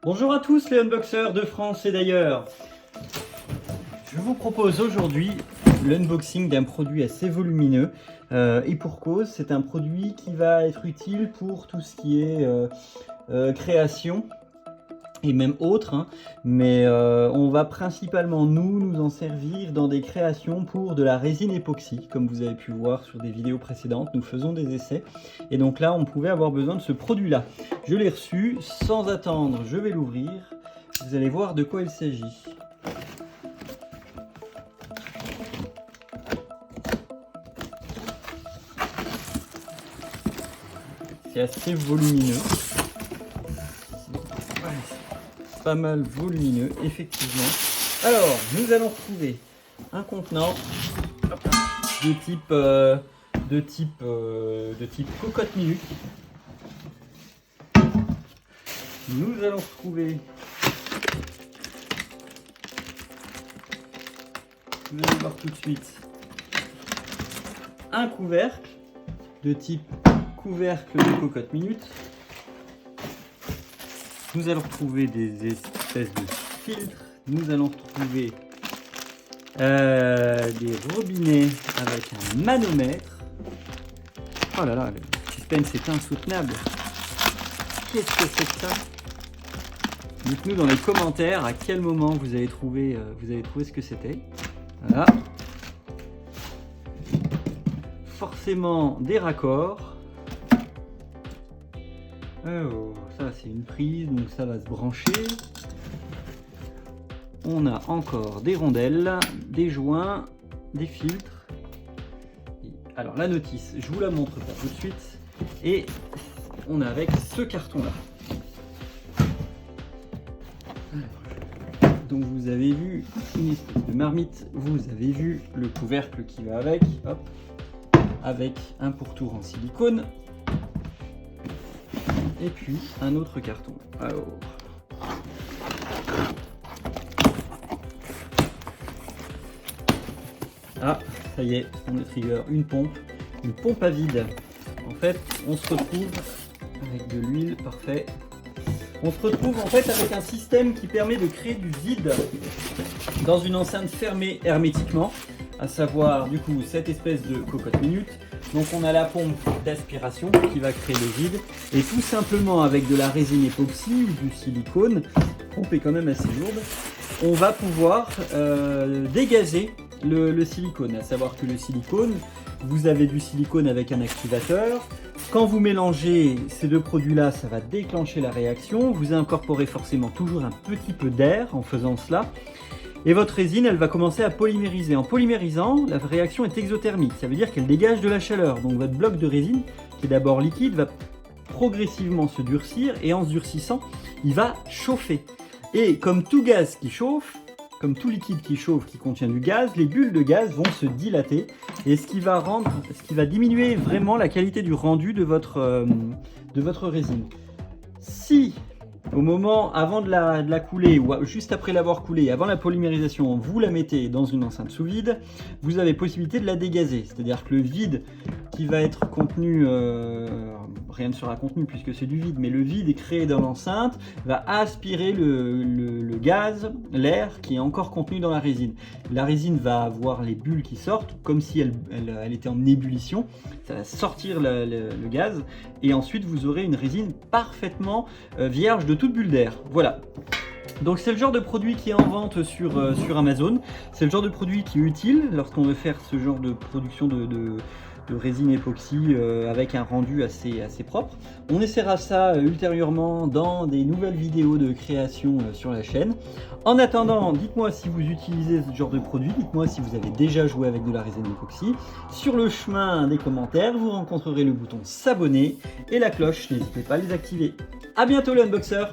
Bonjour à tous les unboxers de France et d'ailleurs. Je vous propose aujourd'hui l'unboxing d'un produit assez volumineux et pour cause, c'est un produit qui va être utile pour tout ce qui est création et même autres, hein. Mais on va principalement nous en servir dans des créations pour de la résine époxy. Comme vous avez pu voir sur des vidéos précédentes, nous faisons des essais et donc là on pouvait avoir besoin de ce produit là. Je l'ai reçu, sans attendre je vais l'ouvrir, vous allez voir de quoi il s'agit. C'est assez volumineux. Pas mal volumineux, effectivement. Alors, nous allons retrouver un contenant de type cocotte minute. Nous allons retrouver, vous allez voir tout de suite, un couvercle de type couvercle de cocotte minute. Nous allons retrouver des espèces de filtres. Nous allons retrouver des robinets avec un manomètre. Oh là là, le suspense est insoutenable. Qu'est-ce que c'est que ça? Dites-nous dans les commentaires à quel moment vous avez trouvé ce que c'était. Voilà. Forcément des raccords. Oh, ça c'est une prise, donc ça va se brancher. On a encore des rondelles, des joints, des filtres. Alors la notice, je vous la montre pas tout de suite. Et on a avec ce carton là. Donc vous avez vu une espèce de marmite, vous avez vu le couvercle qui va avec, hop, avec un pourtour en silicone. Et puis un autre carton. Alors. Ah, ça y est, on est trigger une pompe à vide. En fait, on se retrouve avec de l'huile, parfait. On se retrouve en fait avec un système qui permet de créer du vide dans une enceinte fermée hermétiquement, à savoir du coup cette espèce de cocotte minute. Donc on a la pompe d'aspiration qui va créer le vide et tout simplement avec de la résine époxy ou du silicone, la pompe est quand même assez lourde, on va pouvoir dégazer le silicone. À savoir que le silicone, vous avez du silicone avec un activateur. Quand vous mélangez ces deux produits-là, ça va déclencher la réaction. Vous incorporez forcément toujours un petit peu d'air en faisant cela. Et votre résine, elle va commencer à polymériser. En polymérisant, la réaction est exothermique. Ça veut dire qu'elle dégage de la chaleur. Donc votre bloc de résine, qui est d'abord liquide, va progressivement se durcir. Et en se durcissant, il va chauffer. Et comme tout gaz qui chauffe, comme tout liquide qui chauffe, qui contient du gaz, les bulles de gaz vont se dilater. Et ce qui va diminuer vraiment la qualité du rendu de votre résine. Si au moment, avant de la couler, ou juste après l'avoir coulée, avant la polymérisation, vous la mettez dans une enceinte sous vide, vous avez possibilité de la dégazer. C'est-à-dire que le vide qui va être contenu, rien ne sera contenu puisque c'est du vide, mais le vide est créé dans l'enceinte, va aspirer le gaz, l'air qui est encore contenu dans la résine. La résine va avoir les bulles qui sortent, comme si elle était en ébullition. Ça va sortir le gaz, et ensuite vous aurez une résine parfaitement vierge de toute bulle d'air. Voilà. Donc c'est le genre de produit qui est en vente sur Amazon. C'est le genre de produit qui est utile lorsqu'on veut faire ce genre de production de résine époxy avec un rendu assez propre. On essaiera ça ultérieurement dans des nouvelles vidéos de création sur la chaîne. En attendant, dites-moi si vous utilisez ce genre de produit, dites-moi si vous avez déjà joué avec de la résine époxy. Sur le chemin des commentaires, vous rencontrerez le bouton s'abonner et la cloche, n'hésitez pas à les activer. A bientôt les unboxers!